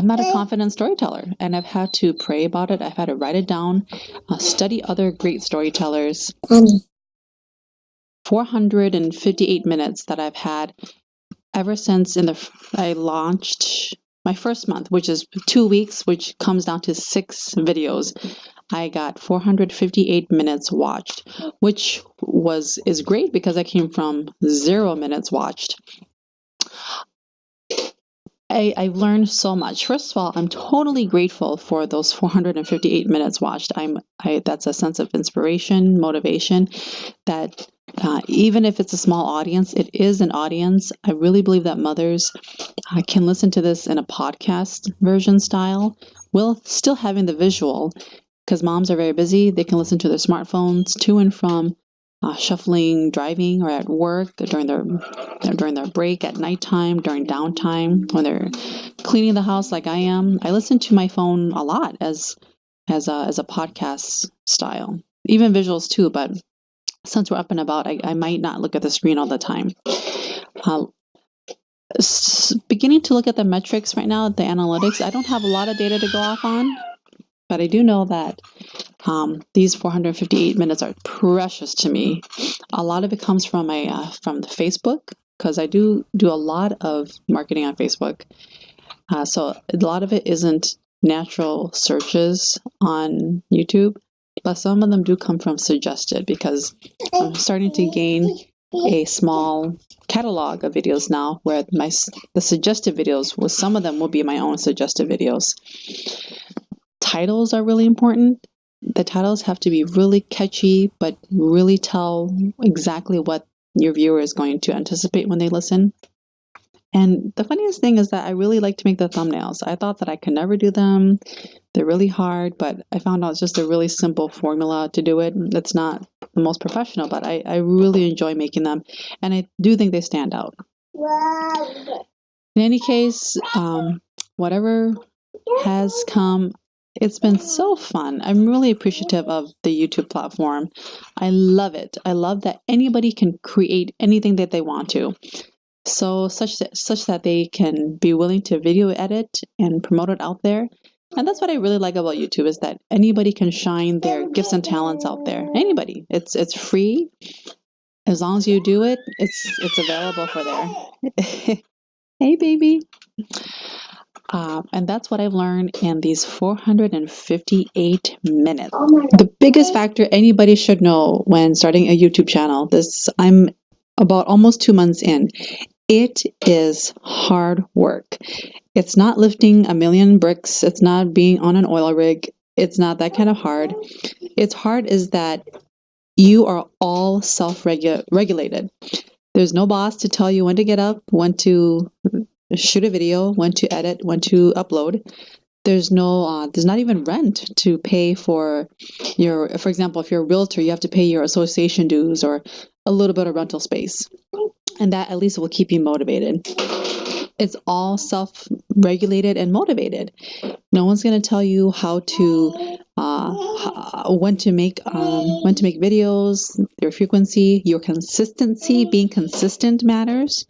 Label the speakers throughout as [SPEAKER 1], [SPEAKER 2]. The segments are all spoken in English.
[SPEAKER 1] I'm not a confident storyteller, and I've had to pray about it. I've had to write it down, study other great storytellers. 458 minutes that I've had ever since I launched my first month, which is 2 weeks, which comes down to 6 videos. I got 458 minutes watched, which is great because I came from 0 minutes watched. I've learned so much. First of all, I'm totally grateful for those 458 minutes watched. That's a sense of inspiration, motivation, that even if it's a small audience, it is an audience. I really believe that mothers can listen to this in a podcast version style, while still having the visual, because moms are very busy. They can listen to their smartphones to and from shuffling, driving, or at work, during their break, at nighttime, during downtime, when they're cleaning the house like I am. I listen to my phone a lot as a podcast style, even visuals too. But since we're up and about, I might not look at the screen all the time. Beginning to look at the metrics right now, the analytics. I don't have a lot of data to go off on, but I do know that these 458 minutes are precious to me. A lot of it comes from from the Facebook, because I do a lot of marketing on Facebook. So a lot of it isn't natural searches on YouTube, but some of them do come from suggested, because I'm starting to gain a small catalog of videos now, where the suggested videos, some of them will be my own suggested videos. Titles are really important. The titles have to be really catchy, but really tell exactly what your viewer is going to anticipate when they listen. And the funniest thing is that I really like to make the thumbnails. I thought that I could never do them. They're really hard, but I found out it's just a really simple formula to do it. It's not the most professional, but I really enjoy making them, and I do think they stand out. In any case, whatever has come, it's been so fun. I'm really appreciative of the YouTube platform. I love it. I love that anybody can create anything that they want to. So such that they can be willing to video edit and promote it out there. And that's what I really like about YouTube, is that anybody can shine their gifts and talents out there. Anybody. It's free. As long as you do it, it's available for there. Hey, baby. And that's what I've learned in these 458 minutes. The biggest factor anybody should know when starting a YouTube channel, I'm about almost 2 months in. It is hard work. It's not lifting a million bricks. It's not being on an oil rig. It's not that kind of hard. It's hard is that you are all self-regulated. There's no boss to tell you when to get up, when to shoot a video, when to edit, when to upload. There's not even rent to pay for for example, if you're a realtor, you have to pay your association dues or a little bit of rental space. And that at least will keep you motivated. It's all self-regulated and motivated. No one's going to tell you how to when to make videos, your frequency, your consistency. Being consistent matters.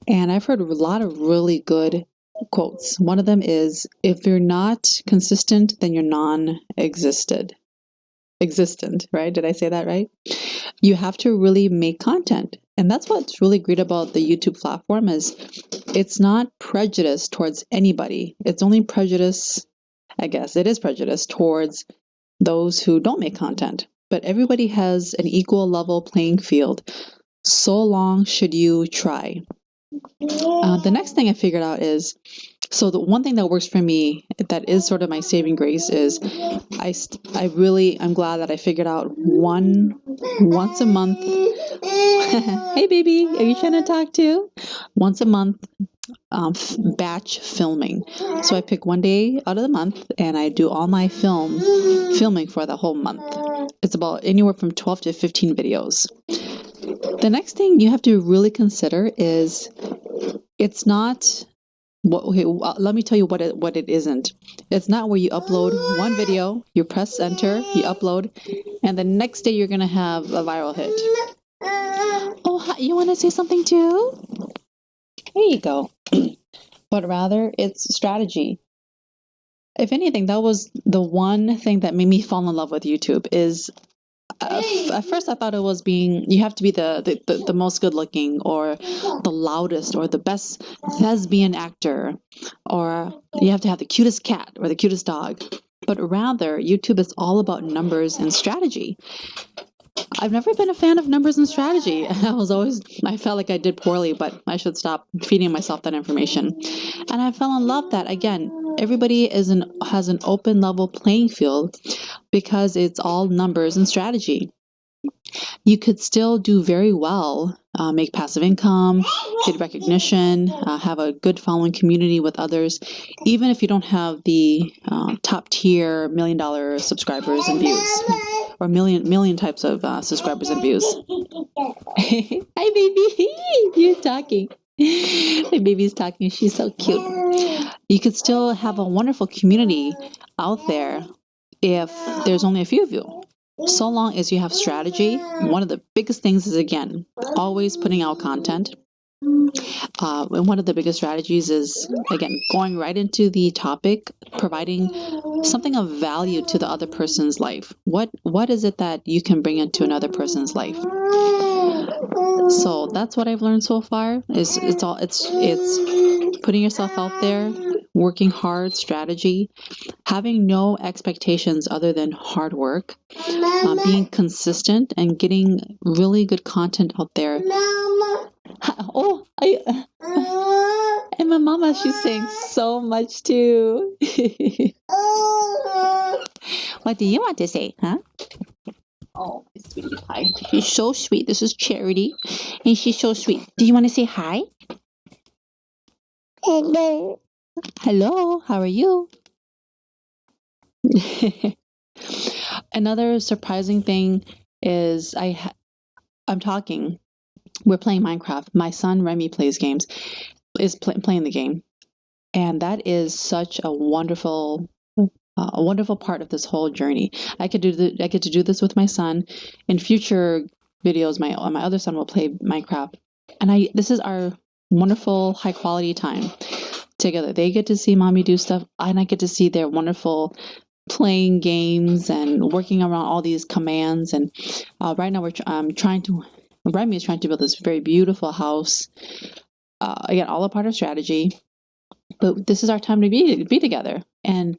[SPEAKER 1] And I've heard a lot of really good quotes. One of them is, if you're not consistent, then you're non-existent, right? Did I say that right? You have to really make content. And that's what's really great about the YouTube platform, is it's not prejudice towards anybody. It's only prejudice, I guess it is prejudice towards those who don't make content. But everybody has an equal level playing field. So long should you try. The next thing I figured out is, so the one thing that works for me, that is sort of my saving grace, is I'm glad that I figured out once a month. Hey baby, are you trying to talk too? Once a month, batch filming. So I pick one day out of the month and I do all my filming for the whole month. It's about anywhere from 12 to 15 videos. The next thing you have to really consider is, it's not let me tell you what it isn't. It's not where you upload one video, you press enter, you upload, and the next day you're going to have a viral hit. Oh, you want to say something too? There you go. But rather, it's strategy. if anything, that was the one thing that made me fall in love with YouTube is at first I thought it was being you have to be the most good looking or the loudest or the best lesbian actor or you have to have the cutest cat or the cutest dog. But rather, YouTube is all about numbers and strategy. I've never been a fan of numbers and strategy. I felt like I did poorly, but I should stop feeding myself that information. And I fell in love that, again, everybody has an open level playing field because it's all numbers and strategy. You could still do very well, make passive income, get recognition, have a good following community with others, even if you don't have the top tier $1 million subscribers and views, or million types of subscribers and views. Hi, baby. You're talking. My baby's talking. She's so cute. You could still have a wonderful community out there if there's only a few of you. So long as you have strategy. One of the biggest things is, again, always putting out content. And one of the biggest strategies is, again, going right into the topic, providing something of value to the other person's life. What is it that you can bring into another person's life? So that's what I've learned so far. It's putting yourself out there, working hard, strategy, having no expectations other than hard work, being consistent, and getting really good content out there. Oh, and my mama, she sings so much too. What do you want to say, huh? Oh, sweetie pie. She's so sweet. This is Charity, and she's so sweet. Do you want to say hi? Hello. Hello, how are you? Another surprising thing is I'm talking. We're playing Minecraft. My son Remy plays games, is playing the game, and that is such a wonderful part of this whole journey. I get to do this with my son. In future videos, my other son will play Minecraft, and this is our wonderful high quality time together. They get to see mommy do stuff, and I get to see their wonderful playing games and working around all these commands. And right now Remy is trying to build this very beautiful house. Again, all a part of strategy. But this is our time to be together and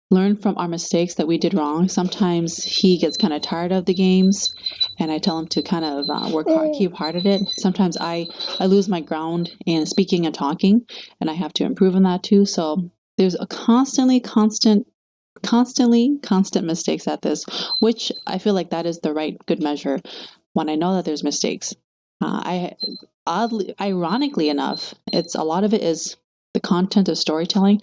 [SPEAKER 1] learn from our mistakes that we did wrong. Sometimes he gets kind of tired of the games, and I tell him to kind of work hard, keep hard at it. Sometimes I lose my ground in speaking and talking, and I have to improve on that too. So there's a constant mistakes at this, which I feel like that is the right good measure. When I know that there's mistakes, ironically enough, a lot of it is the content of storytelling.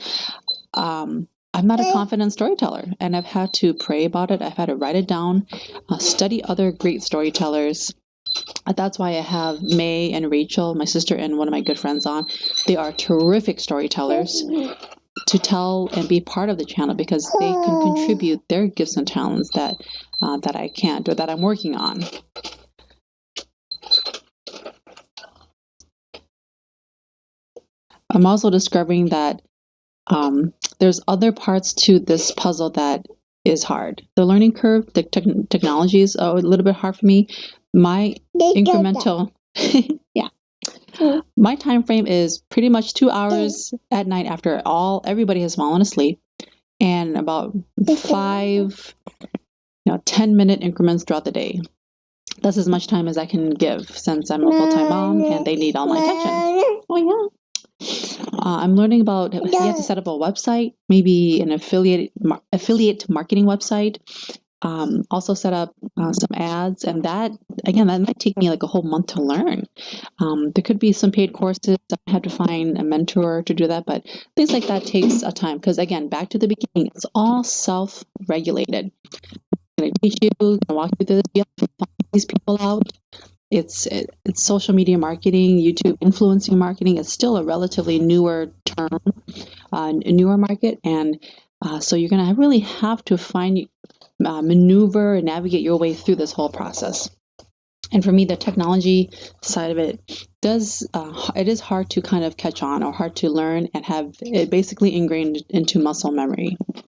[SPEAKER 1] I'm not a confident storyteller, and I've had to pray about it. I've had to write it down, study other great storytellers. That's why I have May and Rachel, my sister and one of my good friends on. They are terrific storytellers to tell and be part of the channel because they can contribute their gifts and talents that I can't, or that I'm working on. I'm also discovering that there's other parts to this puzzle that is hard. The learning curve, the technology is a little bit hard for me. My incremental, yeah. My time frame is pretty much 2 hours at night after everybody has fallen asleep, and about 5, 10-minute increments throughout the day. That's as much time as I can give since I'm a full-time mom and they need all my attention. Oh yeah. I'm learning about you have to set up a website, maybe an affiliate marketing website. Also set up some ads, and that might take me like a whole month to learn. There could be some paid courses. I had to find a mentor to do that, but things like that takes a time because, again, back to the beginning, it's all self-regulated. I'm going to teach you, going to walk you through this. You have to find these people out. It's social media marketing, YouTube influencing marketing. It's still a relatively newer term, newer market, and so you're going to really have to maneuver and navigate your way through this whole process. And for me, the technology side of it it is hard to kind of catch on or hard to learn and have it basically ingrained into muscle memory.